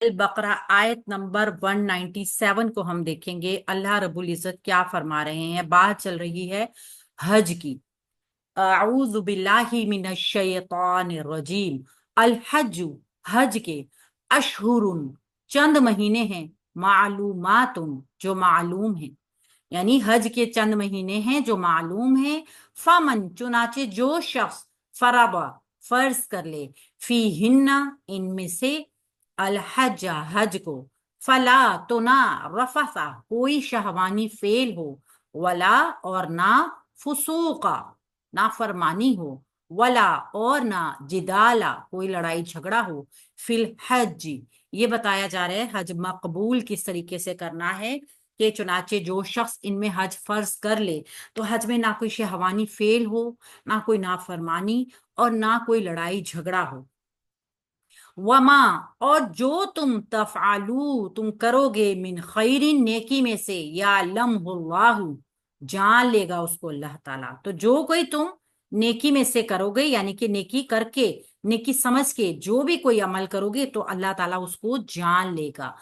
बकरा आयत नंबर 197 को हम देखेंगे। अल्लाह रब्बुल इज्जत क्या फरमा रहे हैं। बात चल रही है हज की। अऊज़ु बिल्लाहि मिनश शैतानिर रजीम। अल हज, हज के, अशहुरुन, चंद महीने हैं, मालूमातुन, जो मालूम है। यानी हज के चंद महीने हैं जो मालूम है। फमन, चुनाचे जो शख्स, फराबा, फर्ज कर ले, फी हिन्ना, इनमें से, अल हज, हज को, फला, तो ना, रफसा, कोई शहवानी फेल हो, वला, और ना, फुसूका, ना फरमानी हो, वला, और ना, जिदाला, कोई लड़ाई झगड़ा हो, फिल हज। ये बताया जा रहा है हज मकबूल किस तरीके से करना है कि चुनाचे जो शख्स इनमें हज फर्ज कर ले तो हज में ना कोई शहवानी फेल हो, ना कोई नाफरमानी, और ना कोई लड़ाई झगड़ा हो। वमा, और जो तुम तफआलू, तुम करोगे, मिन खैरिन, नेकी में से, या लम्हुल्लाहु, जान लेगा उसको अल्लाह ताला। तो जो कोई तुम नेकी में से करोगे, यानी कि नेकी करके, नेकी समझ के जो भी कोई अमल करोगे तो अल्लाह ताला उसको जान लेगा।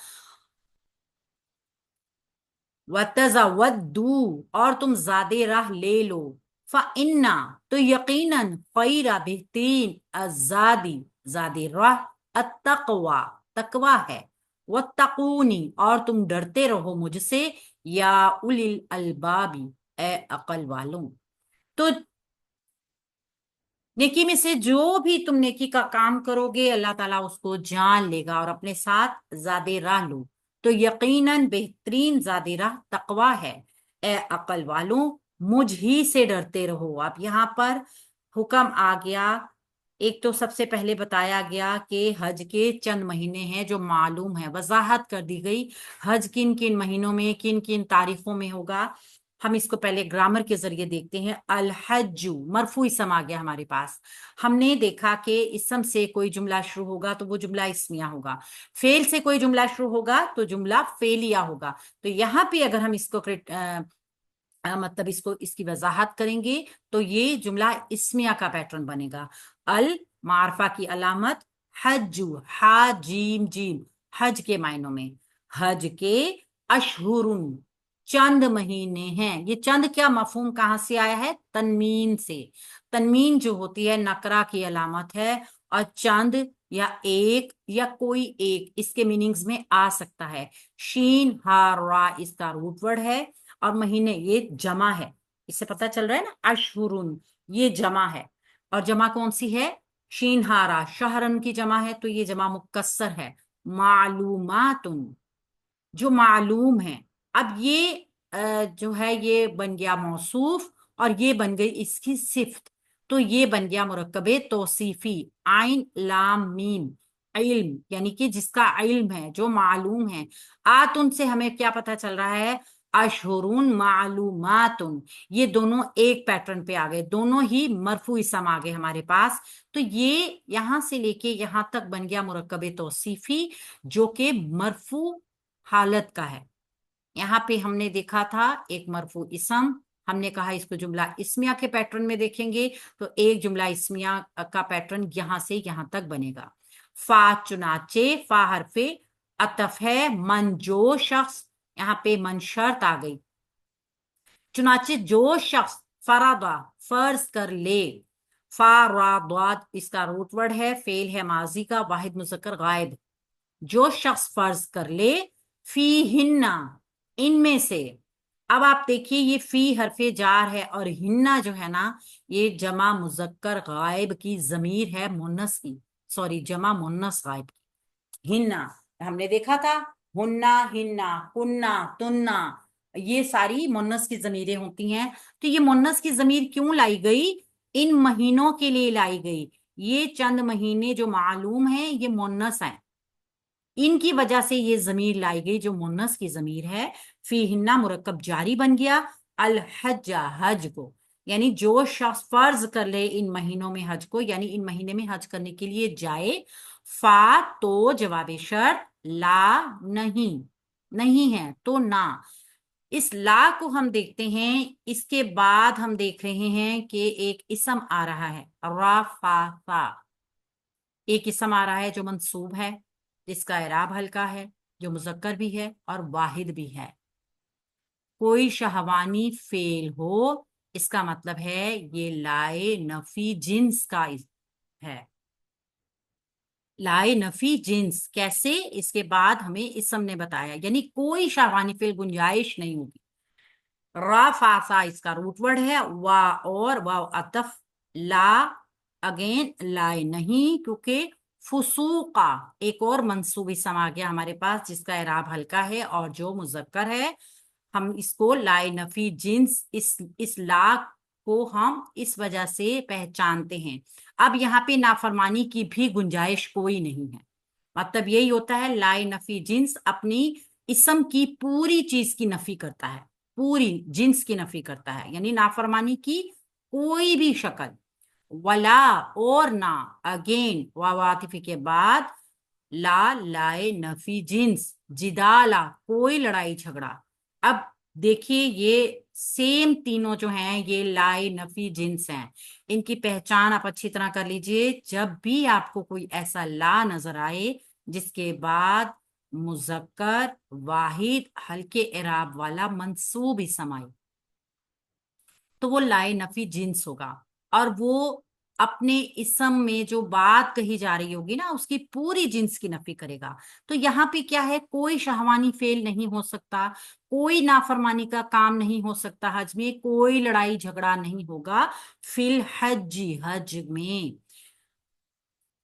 वतज़वद्दू, और तुम ज्यादा राह ले लो। फ़इन्ना, तो यकीनन, खैरा, बेहतरीन, अज़ादी, ज्यादा राह, अत्तक़वा, तकवा है। वत्तक़ूनी, और तुम डरते रहो मुझसे, या उलिल अलबाबी, ए अकल वालों। तो नेकी में से जो भी तुम नेकी का काम करोगे अल्लाह ताला उसको जान लेगा। और अपने साथ ज्यादा राह लो, तो यकीनन बेहतरीन ज्यादा राह तकवा है। ए अकल वालों, मुझ ही से डरते रहो। अब यहाँ पर हुक्म आ गया। एक तो सबसे पहले बताया गया कि हज के चंद महीने हैं जो मालूम है, वजाहत कर दी गई हज किन किन महीनों में, किन किन तारीखों में होगा। हम इसको पहले ग्रामर के जरिए देखते हैं। अल हज्जु, मरफू इसम आ गया हमारे पास। हमने देखा कि इसम से कोई जुमला शुरू होगा तो वो जुमला इस्मिया होगा, फेल से कोई जुमला शुरू होगा तो जुमला फेलिया होगा। तो यहाँ पे अगर हम इसको मतलब इसको इसकी वजाहत करेंगे तो ये जुमला इस्मिया का पैटर्न बनेगा। अल, मारफा की अलामत, हज्जु, हा जीम जीम, हज के मायनों में, हज के, अशहुरुन, चंद महीने हैं। ये चंद क्या मफहूम कहां से आया है? तनमीन से। तनमीन जो होती है नकरा की अलामत है, और चंद या एक या कोई एक इसके मीनिंग्स में आ सकता है। शीन हा रा इसका रूट वर्ड है, और महीने ये जमा है। इससे पता चल रहा है ना, अशहुरुन ये जमा है। और जमा कौन सी है? शीन हारा, शहरन की जमा है, तो ये जमा मुकस्सर है। मालूमातुन, जो मालूम है। अब ये जो है ये बन गया मौसूफ, और ये बन गई इसकी सिफ्त। तो ये बन गया मुरक्कबे तौसीफी, आइन लाम मीम, इल्म, यानी कि जिसका इल्म है, जो मालूम है। आतुन से हमें क्या पता चल रहा है? अशहुरुन मालूमातुन। ये दोनों एक पैटर्न पे आ गए, दोनों ही मरफू इसम आ गए हमारे पास। तो ये यहां से लेके यहां तक बन गया मुरक्कबे तौसीफी, जो कि मरफू हालत का है। यहाँ पे हमने देखा था एक मरफू इसम, हमने कहा इसको जुमला इस्मिया के पैटर्न में देखेंगे तो एक जुमला इस्मिया का पैटर्न यहां से यहां तक बनेगा। फा, चुनाचे, फा हरफे अतफ है। मन, जो शख्स, यहाँ पे मन शर्त आ गई। चुनाचे जो शख्स, फरादा, फर्ज कर ले। फारादात इसका रूट वर्ड है, फेल है माजी का, वाहिद मुजक्कर गायब। जो शख्स फर्ज कर ले, फी हिन्ना, इनमें से। अब आप देखिए ये फी हरफे जार है, और हिन्ना जो है ना ये जमा मुजक्कर गायब की जमीर है, मुन्नस की, सॉरी जमा मुन्नस गायब की। हिन्ना हमने देखा था, हुन्ना, हिन्ना, हुन्ना, तुन्ना, ये सारी मुन्नस की जमीरें होती हैं। तो ये मुन्नस की जमीर क्यों लाई गई? इन महीनों के लिए लाई गई। ये चंद महीने जो मालूम है ये मुन्नस है, इनकी वजह से ये जमीर लाई गई जो मुन्नस की जमीर है। फी हिन्ना मुरक्कब जारी बन गया। अल हज्जा, हज को, यानी जो शख्स फर्ज कर ले इन महीनों में हज को, यानी इन महीने में हज करने के लिए जाए। फा, तो जवाब शर्त, ला, नहीं, नहीं है तो ना। इस ला को हम देखते हैं, इसके बाद हम देख रहे हैं कि एक इसम आ रहा है, राफा, एक इसम आ रहा है जो मंसूब है। جس کا اعراب ہلکا ہے، جو مذکر بھی ہے اور واحد بھی ہے۔ کوئی شہوانی فعل ہو، اس کا مطلب ہے یہ لائے نفی جنس کا ہے۔ لائے نفی جنس کیسے؟ اس کے بعد ہمیں اسم نے بتایا، یعنی کوئی شہوانی فعل گنجائش نہیں ہوگی۔ را فاسا اس کا روٹ ورڈ ہے، وا اور واو عطف، لا اگین لائے نہیں، کیونکہ فسوقا ایک اور منصوب اسم آ گیا ہمارے پاس جس کا اعراب ہلکا ہے اور جو مذکر ہے، ہم اس کو لائے نفی جنس اس لا کو ہم اس وجہ سے پہچانتے ہیں۔ اب یہاں پہ نافرمانی کی بھی گنجائش کوئی نہیں ہے، مطلب یہی ہوتا ہے لائے نفی جنس اپنی اسم کی پوری چیز کی نفی کرتا ہے، پوری جنس کی نفی کرتا ہے، یعنی نافرمانی کی کوئی بھی شکل۔ ولا اور نہ، اگین واو عاطفی کے بعد لا لائے نفی جنس، جدالا کوئی لڑائی جھگڑا۔ اب دیکھیے یہ سیم تینوں جو ہیں یہ لائے نفی جنس ہیں، ان کی پہچان آپ اچھی طرح کر لیجئے۔ جب بھی آپ کو کوئی ایسا لا نظر آئے جس کے بعد مذکر واحد ہلکے اعراب والا منصوب اسم آئے تو وہ لائے نفی جنس ہوگا، اور وہ اپنے اسم میں جو بات کہی جا رہی ہوگی نا اس کی پوری جنس کی نفی کرے گا۔ تو یہاں پہ کیا ہے، کوئی شہوانی فعل نہیں ہو سکتا، کوئی نافرمانی کا کام نہیں ہو سکتا، حج میں کوئی لڑائی جھگڑا نہیں ہوگا، فی الحج حج میں۔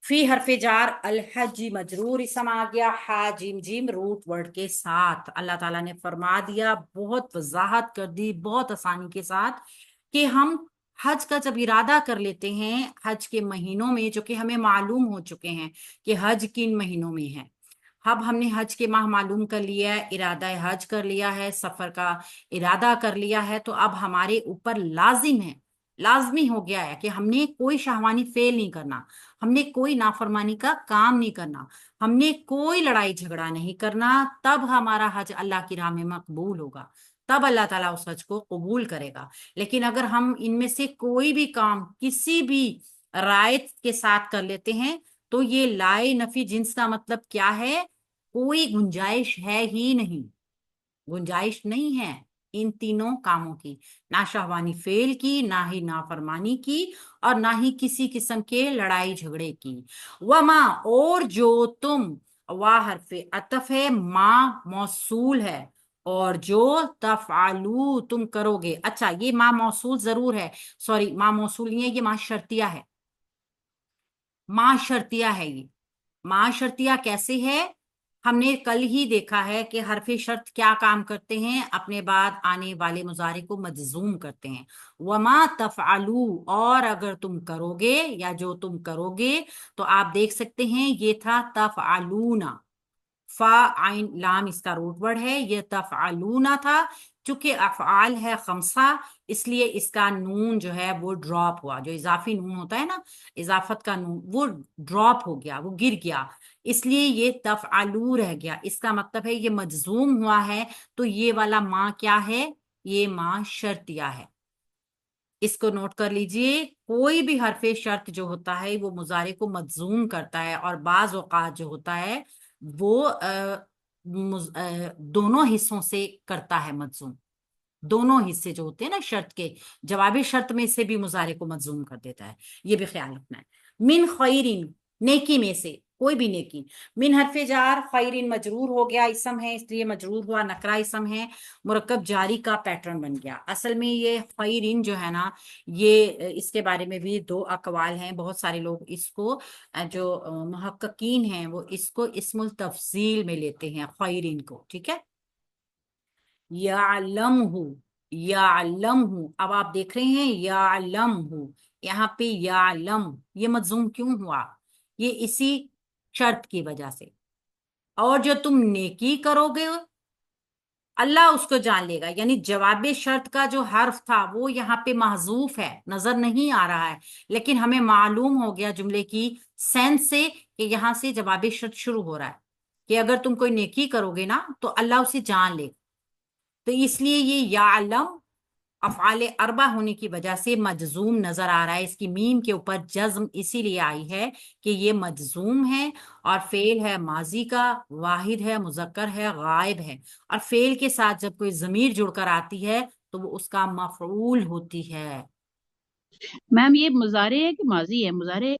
فی حرف جار الحج مجرور اسم آ گیا، ہا جیم جیم روٹ ورڈ کے ساتھ۔ اللہ تعالیٰ نے فرما دیا، بہت وضاحت کر دی بہت آسانی کے ساتھ، کہ ہم حج کا جب ارادہ کر لیتے ہیں حج کے مہینوں میں، جو کہ ہمیں معلوم ہو چکے ہیں کہ حج کن مہینوں میں ہے، اب ہم نے حج کے ماہ معلوم کر لیا ہے، ارادہ حج کر لیا ہے، سفر کا ارادہ کر لیا ہے، تو اب ہمارے اوپر لازم ہے، لازمی ہو گیا ہے کہ ہم نے کوئی شہوانی فعل نہیں کرنا، ہم نے کوئی نافرمانی کا کام نہیں کرنا، ہم نے کوئی لڑائی جھگڑا نہیں کرنا، تب ہمارا حج اللہ کی راہ میں مقبول ہوگا، تب اللہ تعالیٰ اس حج کو قبول کرے گا۔ لیکن اگر ہم ان میں سے کوئی بھی کام کسی بھی رعایت کے ساتھ کر لیتے ہیں تو یہ لائے نفی جنس کا مطلب کیا ہے، کوئی گنجائش ہے ہی نہیں، گنجائش نہیں ہے ان تینوں کاموں کی، نہ شہوانی فعل کی، نہ ہی نافرمانی کی، اور نہ ہی کسی قسم کے لڑائی جھگڑے کی۔ وما اور جو تم، وا حرف عطف ہے، ما موصول ہے، اور جو تفعلو تم کرو گے۔ اچھا یہ ما موصول ضرور ہے، سوری ما موصول نہیں ہے، یہ ما شرطیہ ہے، ما شرطیہ ہے، یہ ما شرطیہ کیسے ہے؟ ہم نے کل ہی دیکھا ہے کہ حرف شرط کیا کام کرتے ہیں، اپنے بعد آنے والے مضارع کو مجزوم کرتے ہیں۔ وما تفعلو اور اگر تم کرو گے یا جو تم کرو گے، تو آپ دیکھ سکتے ہیں یہ تھا تفعلون، فا عین لام اس کا روٹ ورڈ ہے، یہ تفعلون تھا، چونکہ افعال ہے خمسہ اس لیے اس کا نون جو ہے وہ ڈراپ ہوا، جو اضافی نون ہوتا ہے نا، اضافت کا نون، وہ ڈراپ ہو گیا، وہ گر گیا، اس لیے یہ تفعلو رہ گیا۔ اس کا مطلب ہے یہ مجزوم ہوا ہے، تو یہ والا ما کیا ہے، یہ ما شرطیہ ہے۔ اس کو نوٹ کر لیجئے، کوئی بھی حرف شرط جو ہوتا ہے وہ مضارع کو مجزوم کرتا ہے، اور بعض اوقات جو ہوتا ہے وہ دونوں حصوں سے کرتا ہے مجزوم، دونوں حصے جو ہوتے ہیں نا شرط کے، جوابی شرط میں سے بھی مضارع کو مجزوم کر دیتا ہے، یہ بھی خیال رکھنا ہے۔ من خیرین نیکی میں سے، کوئی بھی نیکی۔ من حرف جار، خیرین مجرور ہو گیا، اسم ہے اس لیے مجرور ہوا، نکرہ اسم ہے، مرکب جاری کا پیٹرن بن گیا۔ اصل میں یہ خیرین جو ہے نا، یہ اس کے بارے میں بھی دو اقوال ہیں، بہت سارے لوگ اس کو جو محققین ہیں وہ اس کو اسم التفضیل میں لیتے ہیں خیرین کو، ٹھیک ہے۔ یعلمہ، یعلمہ، اب آپ دیکھ رہے ہیں یعلمہ، یہاں پہ یعلم یہ مجزوم کیوں ہوا، یہ اسی شرط کی وجہ سے۔ اور جو تم نیکی کرو گے اللہ اس کو جان لے گا، یعنی جواب شرط کا جو حرف تھا وہ یہاں پہ محذوف ہے، نظر نہیں آ رہا ہے، لیکن ہمیں معلوم ہو گیا جملے کی سینس سے کہ یہاں سے جواب شرط شروع ہو رہا ہے، کہ اگر تم کوئی نیکی کرو گے نا تو اللہ اسے جان لے گا، تو اس لیے یہ یعلم افعال اربع ہونے کی وجہ سے مجزوم نظر آ رہا ہے، اس کی میم کے اوپر جزم اسی لیے آئی ہے کہ یہ مجزوم ہے، اور فعل ہے ماضی کا، واحد ہے، مذکر ہے، غائب ہے، اور فعل کے ساتھ جب کوئی ضمیر جڑ کر آتی ہے تو وہ اس کا مفعول ہوتی ہے۔ میم یہ مضارع ہے کہ ماضی ہے؟ مضارع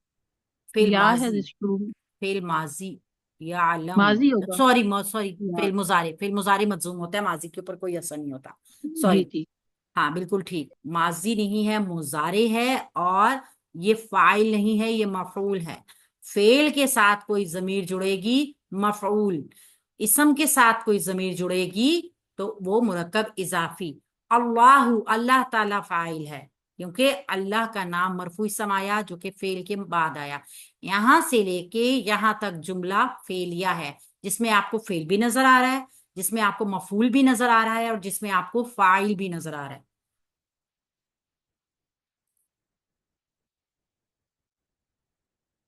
فعل یا ہے ماضی، شروع میں؟ فعل ماضی، یعلم، ماضی ہوگا سوری یا؟ فعل مضارع، فعل مضارع مجزوم ہوتا ہے، ماضی کے اوپر کوئی اثر نہیں ہوتا، جی سوری۔ جی۔ ہاں بالکل ٹھیک، ماضی نہیں ہے، مضارع ہے، اور یہ فاعل نہیں ہے، یہ مفعول ہے۔ فعل کے ساتھ کوئی ضمیر جڑے گی مفعول، اسم کے ساتھ کوئی ضمیر جڑے گی تو وہ مرکب اضافی۔ اللہ، اللہ تعالی فاعل ہے، کیونکہ اللہ کا نام مرفوع اسم آیا جو کہ فعل کے بعد آیا۔ یہاں سے لے کے یہاں تک جملہ فعلیہ ہے، جس میں آپ کو فعل بھی نظر آ رہا ہے، جس میں آپ کو مفعول بھی نظر آ رہا ہے، اور جس میں آپ کو فاعل بھی نظر آ رہا ہے۔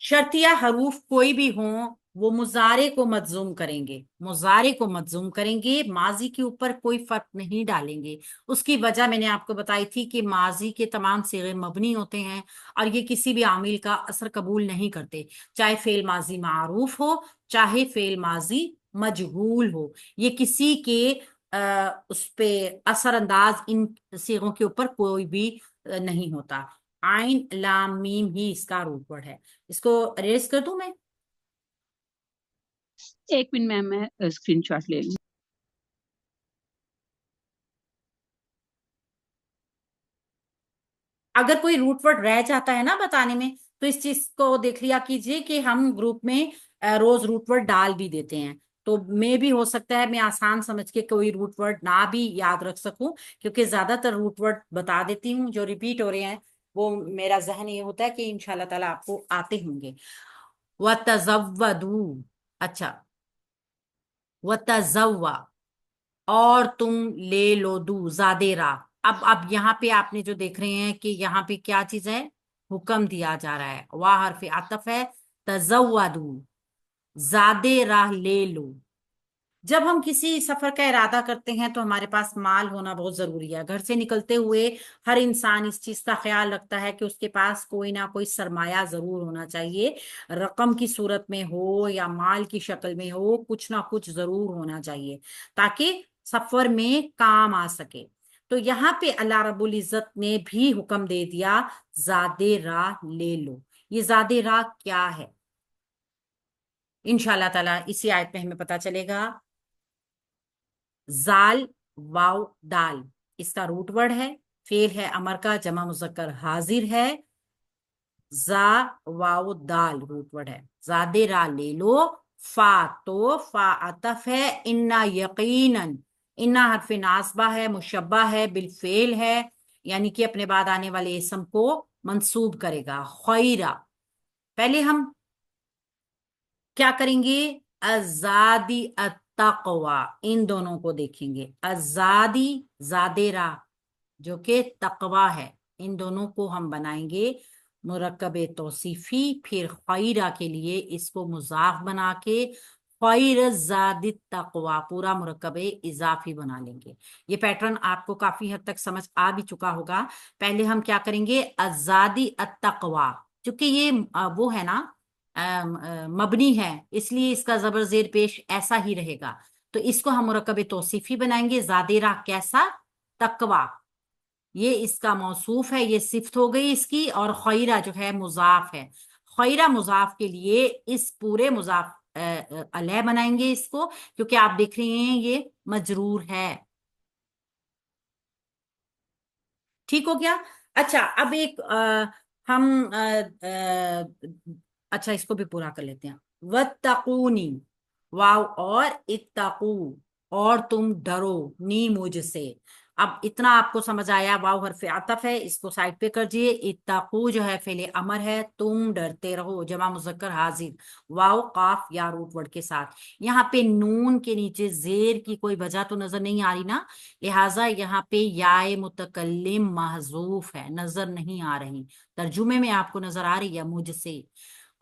شرطیہ حروف کوئی بھی ہوں وہ مضارع کو مجزوم کریں گے، مضارع کو مجزوم کریں گے، ماضی کے اوپر کوئی فرق نہیں ڈالیں گے۔ اس کی وجہ میں نے آپ کو بتائی تھی کہ ماضی کے تمام صیغے مبنی ہوتے ہیں، اور یہ کسی بھی عامل کا اثر قبول نہیں کرتے، چاہے فعل ماضی معروف ہو، چاہے فعل ماضی مجہول ہو، یہ کسی کے اس پہ اثر انداز ان صیغوں کے اوپر کوئی بھی نہیں ہوتا۔ عین لام میم ہی اس کا روٹ ورڈ ہے۔ اس کو ریز کر دوں میں؟ ایک منٹ میم، میں اسکرین شاٹ لے لوں۔ اگر کوئی روٹ ورڈ رہ جاتا ہے نا بتانے میں، تو اس چیز کو دیکھ لیا کیجئے کہ ہم گروپ میں روز روٹ ورڈ ڈال بھی دیتے ہیں، تو میں بھی ہو سکتا ہے میں آسان سمجھ کے کوئی روٹ ورڈ نہ بھی یاد رکھ سکوں، کیونکہ زیادہ تر روٹ ورڈ بتا دیتی ہوں جو ریپیٹ ہو رہے ہیں، وہ میرا ذہن یہ ہوتا ہے کہ انشاءاللہ تعالیٰ آپ کو آتے ہوں گے۔ وَتَزَوَّدُوا، اچھا، وَتَزَوَّا، اور تم لے لو، دو زادے راہ۔ اب یہاں پہ آپ نے جو دیکھ رہے ہیں کہ یہاں پہ کیا چیز ہے، حکم دیا جا رہا ہے، واہ حرف عطف ہے، تزودو، زادے راہ لے لو۔ جب ہم کسی سفر کا ارادہ کرتے ہیں تو ہمارے پاس مال ہونا بہت ضروری ہے۔ گھر سے نکلتے ہوئے ہر انسان اس چیز کا خیال رکھتا ہے کہ اس کے پاس کوئی نہ کوئی سرمایہ ضرور ہونا چاہیے، رقم کی صورت میں ہو یا مال کی شکل میں ہو، کچھ نہ کچھ ضرور ہونا چاہیے تاکہ سفر میں کام آ سکے۔ تو یہاں پہ اللہ رب العزت نے بھی حکم دے دیا زادے راہ لے لو۔ یہ زادے راہ کیا ہے انشاءاللہ تعالیٰ اسی آیت میں ہمیں پتا چلے گا۔ زال، واو، دال، اس کا روٹ ورڈ ہے، فعل ہے امر کا، جمع مذکر حاضر ہے، زا واو دال روٹ ورڈ ہے، زادے را لے لو۔ فا، تو فا عطف ہے، انا یقیناً، انا حرف ناصبہ ہے، مشبہ ہے، بالفعل ہے، یعنی کہ اپنے بعد آنے والے اسم کو منصوب کرے گا۔ خیرہ، پہلے ہم کیا کریں گے، ازادی التقوی، ان دونوں کو دیکھیں گے، ازادی زادے راہ جو کہ تقوی ہے، ان دونوں کو ہم بنائیں گے مرکب توصیفی، پھر خیرہ کے لیے اس کو مضاف بنا کے خیر زاد التقوی پورا مرکب اضافی بنا لیں گے۔ یہ پیٹرن آپ کو کافی حد تک سمجھ آ بھی چکا ہوگا۔ پہلے ہم کیا کریں گے، ازادی التقوی، چونکہ یہ وہ ہے نا مبنی ہے، اس لیے اس کا زبر زیر پیش ایسا ہی رہے گا، تو اس کو ہم مرکب توصیفی بنائیں گے۔ زادے راہ کیسا، تقوی، یہ اس کا موصوف ہے، یہ صفت ہو گئی اس کی، اور خیرہ جو ہے مضاف ہے۔ خیرہ مضاف کے لیے اس پورے مضاف علیہ بنائیں گے اس کو، کیونکہ آپ دیکھ رہے ہیں یہ مجرور ہے۔ ٹھیک ہو گیا؟ اچھا، اب ایک ہم اچھا اس کو بھی پورا کر لیتے ہیں۔ وَاتَّقُونِی، واو اور اتقو، اور تم ڈرو، نی مجھ سے۔ اب اتنا آپ کو سمجھ آیا، واو حرف عطف ہے، اس کو سائڈ پہ کر دیے، اتقو جو ہے فعل امر ہے، تم ڈرتے رہو، جمع مذکر حاضر، واو قاف یا روٹ ورڈ کے ساتھ۔ یہاں پہ نون کے نیچے زیر کی کوئی وجہ تو نظر نہیں آ رہی نا، لہٰذا یہاں پہ یا متکلم محذوف ہے، نظر نہیں آ رہی۔ ترجمے میں آپ کو نظر آ رہی ہے مجھ سے،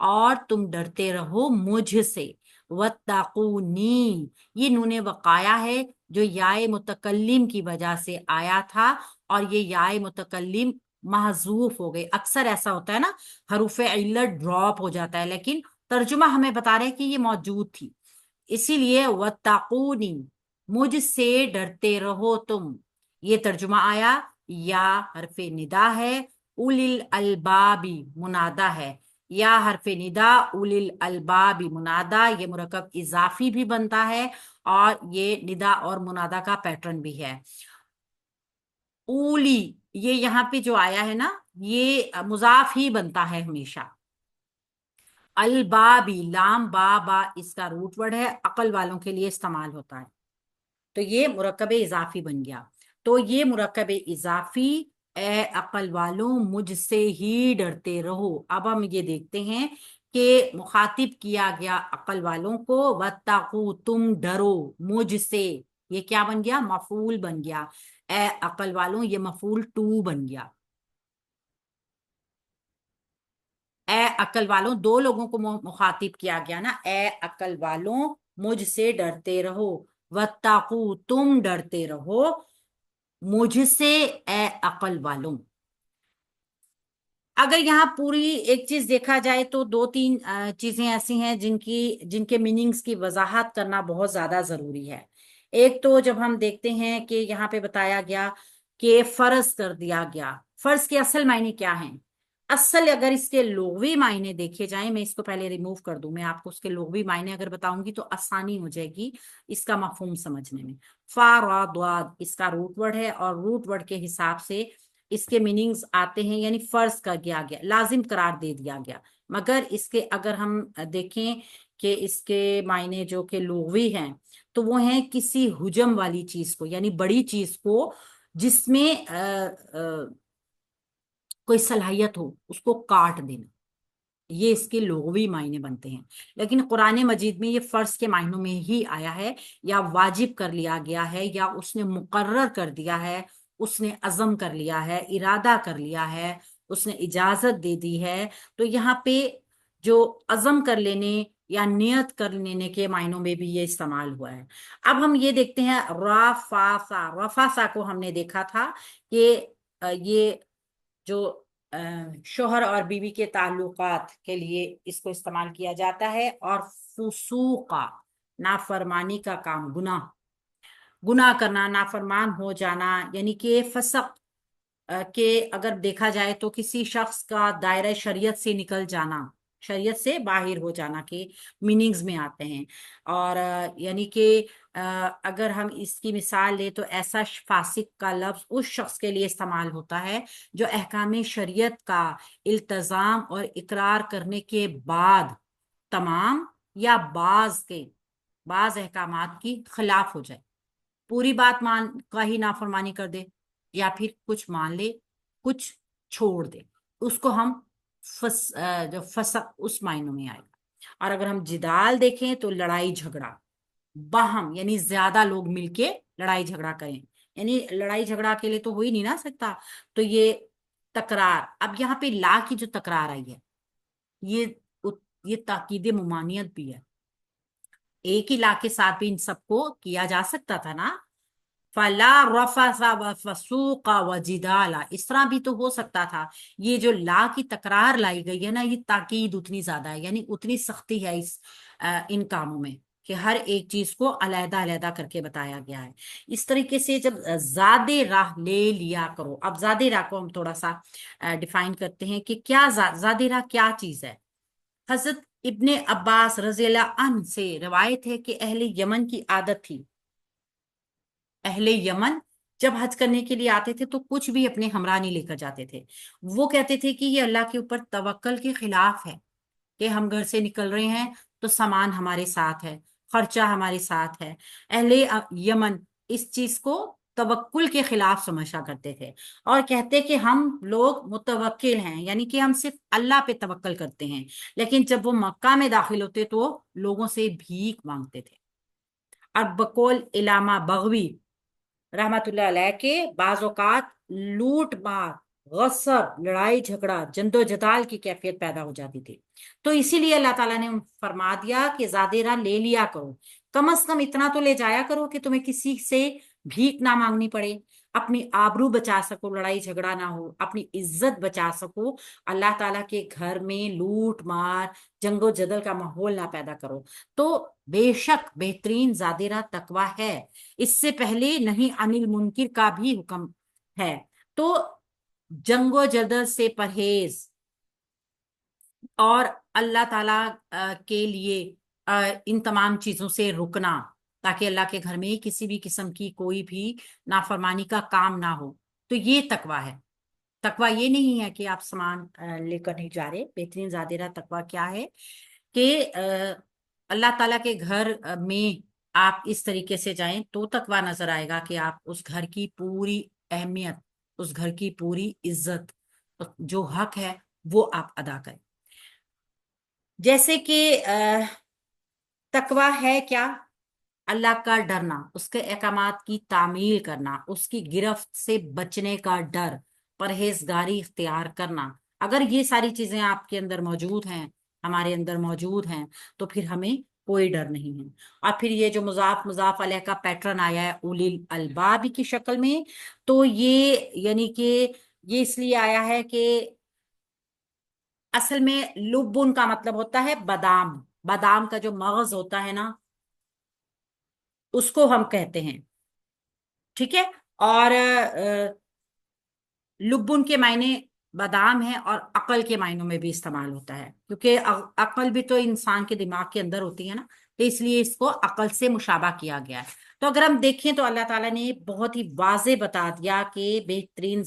اور تم ڈرتے رہو مجھ سے۔ वत्तकूनी, ये नून वकाया है जो याए मुतकल्लिम की वजह से आया था, और ये याए मुतकल्लिम महजूफ हो गई। अक्सर ऐसा होता है ना, हरूफ इल्लत ड्रॉप हो जाता है, लेकिन तर्जुमा हमें बता रहे हैं कि ये मौजूद थी। इसीलिए वत्तकूनी, मुझसे डरते रहो तुम, ये तर्जुमा आया। या हरफे निदा है, उलिल अलबाबी मुनादा है। या हरफे निदा, उलिल अलबाबी मुनादा, ये मुरक्कब इजाफी भी बनता है और ये निदा और मुनादा का पैटर्न भी है। उली, ये यहाँ पे जो आया है ना, ये मुजाफ ही बनता है हमेशा। अलबाबी, लाम बा बा इसका रूट वर्ड है, अकल वालों के लिए इस्तेमाल होता है, तो ये मुरक्कब इजाफी बन गया। तो ये मुरक्कब इजाफी, ए अकल वालों मुझसे ही डरते रहो। अब हम ये देखते हैं कि मुखातिब किया गया अकल वालों को, वत्तकू तुम डरो मुझसे, ये क्या बन गया, मफूल बन गया। ए अकल वालों, ये मफूल टू बन गया। ए अकल वालों, दो लोगों को मुखातिब किया गया ना, ए अकल वालों मुझसे डरते रहो, वत्तकू तुम डरते रहो मुझसे, ए अकल वालों। अगर यहाँ पूरी एक चीज देखा जाए तो दो तीन चीजें ऐसी हैं जिनके मीनिंग्स की वजाहत करना बहुत ज्यादा जरूरी है। एक तो जब हम देखते हैं कि यहाँ पे बताया गया कि फर्ज कर दिया गया, फर्ज के असल मायने क्या हैं। असल अगर इसके लुग़वी मायने देखे जाएं, मैं इसको पहले रिमूव कर दूं, मैं आपको उसके लुग़वी मायने अगर बताऊंगी तो आसानी हो जाएगी इसका मफहूम समझने में। फा रा द्वाद इसका रूट वर्ड है, और रूट वर्ड के हिसाब से इसके मीनिंग्स आते हैं, यानी फर्ज कर दिया गया, लाजिम करार दे दिया गया। मगर इसके अगर हम देखें कि इसके मायने जो कि लुग़वी हैं, तो वो हैं किसी हुजम वाली चीज को, यानी बड़ी चीज को जिसमें कोई सलाहियत हो, उसको काट देना, ये इसके लुग़वी मायने बनते हैं। लेकिन कुरान मजीद में ये फर्ज के मायनों में ही आया है, या वाजिब कर लिया गया है, या उसने मुकर्रर कर दिया है, उसने अज़म कर लिया है, इरादा कर लिया है, उसने इजाजत दे दी है। तो यहाँ पे जो अज़म कर लेने या नियत कर लेने के मायनों में भी ये इस्तेमाल हुआ है। अब हम ये देखते हैं रफासा, रफासा को हमने देखा था कि ये जो शोहर और बीवी के ताल्लुकात के लिए इसको इस्तेमाल किया जाता है। और फुसूका, नाफरमानी का काम, गुनाह, गुनाह करना, नाफरमान हो जाना, यानी कि फसक के अगर देखा जाए तो किसी शख्स का दायरा शरीयत से निकल जाना, शरीयत से बाहर हो जाना के मीनिंग्स में आते हैं। और यानी कि अगर हम इसकी मिसाल ले तो ऐसा फासिक का लफ्ज उस शख्स के लिए इस्तेमाल होता है जो अहकाम शरीयत का इल्तजाम और इकरार करने के बाद तमाम या बाज अहकामात की खिलाफ हो जाए, पूरी बात मान का ही नाफरमानी कर दे, या फिर कुछ मान ले कुछ छोड़ दे, उसको हम जो फसक उस मायनों में आएगा। और अगर हम जिदाल देखें तो लड़ाई झगड़ा, बाहम यानी ज्यादा लोग मिलके लड़ाई झगड़ा करें, यानी लड़ाई झगड़ा अकेले तो हो ही नहीं ना सकता। तो ये तकरार, अब यहाँ पे ला की जो तकरार आई है, ये ये ताकीद मुमानियत भी है। एक ही ला के साथ भी इन सबको किया जा सकता था ना, फला रफसा व फसूका व जिदाला, इस तरह भी तो हो सकता था। ये जो ला की तकरार लाई गई है ना, ये ताकीद उतनी ज्यादा है, यानी उतनी सख्ती है इन कामों में कि हर एक चीज को अलहदा अलहदा करके बताया गया है। इस तरीके से जब ज्यादे राह ले लिया करो, अब ज्यादे राह को हम थोड़ा सा डिफाइन करते हैं कि क्या ज्यादे राह क्या चीज है। हजरत इब्ने अब्बास रज़ियल्लाहु अन्हु से रिवायत है कि अहले यमन की आदत थी, अहले यमन जब हज करने के लिए आते थे तो कुछ भी अपने हमरा नहीं लेकर जाते थे। वो कहते थे कि ये अल्लाह के ऊपर तवक्कल के खिलाफ है, कि हम घर से निकल रहे हैं तो सामान हमारे साथ है, खर्चा हमारे साथ है। अहले यमन इस चीज को तवक्कुल के खिलाफ समझा करते थे, और कहते कि हम लोग मुतवक्किल हैं, यानी कि हम सिर्फ अल्लाह पे तवक्कल करते हैं। लेकिन जब वो मक्का में दाखिल होते तो वो लोगों से भीख मांगते थे। और बकौल इलामा बगवी रहमतुल्लाह अलैह के, बाज़ औक़ात लूट मार गस्ब, लड़ाई झगड़ा, जद्दोजहद की कैफियत पैदा हो जाती थी। तो इसीलिए अल्लाह ताला ने फरमा दिया कि ज़ादेरा ले लिया करो, कम से कम इतना तो ले जाया करो कि तुम्हें किसी से भीख ना मांगनी पड़े, अपनी आबरू बचा सको, लड़ाई झगड़ा ना हो, अपनी इज्जत बचा सको, अल्लाह ताला के घर में लूट मार जंगो जदल का माहौल ना पैदा करो। तो बेशक बेहतरीन ज़ादेरा तकवा है। इससे पहले नहीं अनिल मुनकिर का भी हुक्म है। तो जंगो जदल से परहेज और अल्लाह ताला के लिए इन तमाम चीजों से रुकना, ताकि अल्लाह के घर में किसी भी किस्म की कोई भी नाफरमानी का काम ना हो, तो ये तकवा है। तकवा ये नहीं है कि आप सामान लेकर नहीं जा रहे। बेहतरीन ज़ादेरा तकवा क्या है कि अल्लाह ताला के घर में आप इस तरीके से जाएं तो तकवा नजर आएगा कि आप उस घर की पूरी अहमियत, उस घर की पूरी इज्जत, जो हक है वो आप अदा करें। जैसे कि तकवा है क्या? अल्लाह का डरना, उसके अहकामात की तामील करना, उसकी गिरफ्त से बचने का डर, परहेजगारी इख्तियार करना। अगर ये सारी चीजें आपके अंदर मौजूद हैं, हमारे अंदर मौजूद हैं, तो फिर हमें कोई डर नहीं है। और फिर ये जो मुजाफ मुजाफ अलैह का पैटर्न आया है उलिल अलबाब की शक्ल में, तो ये यानी कि ये इसलिए आया है कि असल में लुब्बुन का मतलब होता है बादाम। बादाम का जो मगज होता है ना, उसको हम कहते हैं। ठीक है। और लुब्बुन के मायने बादाम है, और अकल के मायनों में भी इस्तेमाल होता है, क्योंकि अकल भी तो इंसान के दिमाग के अंदर होती है ना, तो इसलिए इसको अकल से मुशाबा किया गया है। तो अगर हम देखें तो अल्लाह ताला ने बहुत ही वाज़ेह बता दिया कि बेहतरीन